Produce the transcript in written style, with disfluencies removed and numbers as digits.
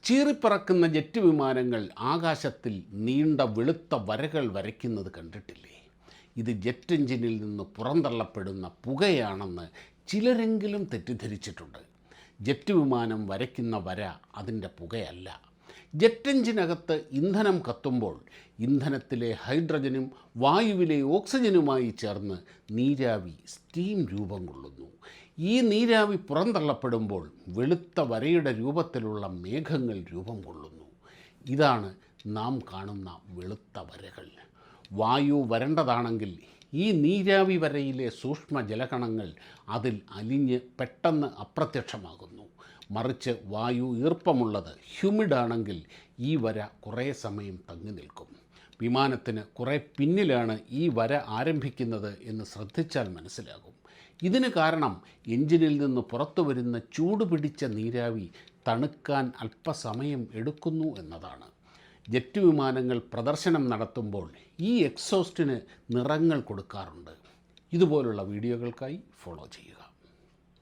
ചീറിപ്പറക്കുന്ന jet വിമാനങ്ങൾ ആകാശത്തിൽ നീണ്ട വെളുത്ത വരകൾ വരയ്ക്കുന്നത് കണ്ടിട്ടില്ലേ? ഇത് ജെറ്റ് എഞ്ചിനിൽ നിന്ന് പുറന്തള്ളപ്പെടുന്ന പുകയാണെന്ന് ചിലരെങ്കിലും തെറ്റിദ്ധരിച്ചിട്ടുണ്ട്. ജെറ്റ് വിമാനം വരയ്ക്കുന്ന വര അതിൻ്റെ പുകയല്ല. ജെറ്റ് എഞ്ചിനകത്ത് ഇന്ധനം കത്തുമ്പോൾ ഇന്ധനത്തിലെ ഹൈഡ്രജനും വായുവിലെ ഓക്സിജനുമായി ചേർന്ന് നീരാവി സ്റ്റീം രൂപം കൊള്ളുന്നു. ഈ നീരാവി പുറന്തള്ളപ്പെടുമ്പോൾ വെളുത്ത വരയുടെ രൂപത്തിലുള്ള മേഘങ്ങൾ രൂപം കൊള്ളുന്നു. ഇതാണ് നാം കാണുന്ന വെളുത്ത വരകൾ. വായു വരണ്ടതാണെങ്കിൽ ഈ നീരാവി വരയിലെ സൂക്ഷ്മ ജലകണങ്ങൾ അതിൽ അലിഞ്ഞ് പെട്ടെന്ന് അപ്രത്യക്ഷമാകുന്നു. മറിച്ച് വായു ഈർപ്പമുള്ളത് ഹ്യൂമിഡാണെങ്കിൽ ഈ വര കുറേ സമയം തങ്ങി നിൽക്കും. വിമാനത്തിന് കുറേ പിന്നിലാണ് ഈ വര ആരംഭിക്കുന്നത് എന്ന് ശ്രദ്ധിച്ചാൽ മനസ്സിലാകും. ഇതിന് കാരണം എഞ്ചിനിൽ നിന്ന് പുറത്തു വരുന്ന ചൂട് പിടിച്ച നീരാവി തണുക്കാൻ അല്പസമയം എടുക്കുന്നു എന്നതാണ്. ജെറ്റ് വിമാനങ്ങൾ പ്രദർശനം നടത്തുമ്പോൾ ഈ എക്സോസ്റ്റിന് നിറങ്ങൾ കൊടുക്കാറുണ്ട്. ഇതുപോലുള്ള വീഡിയോകൾക്കായി ഫോളോ ചെയ്യുക.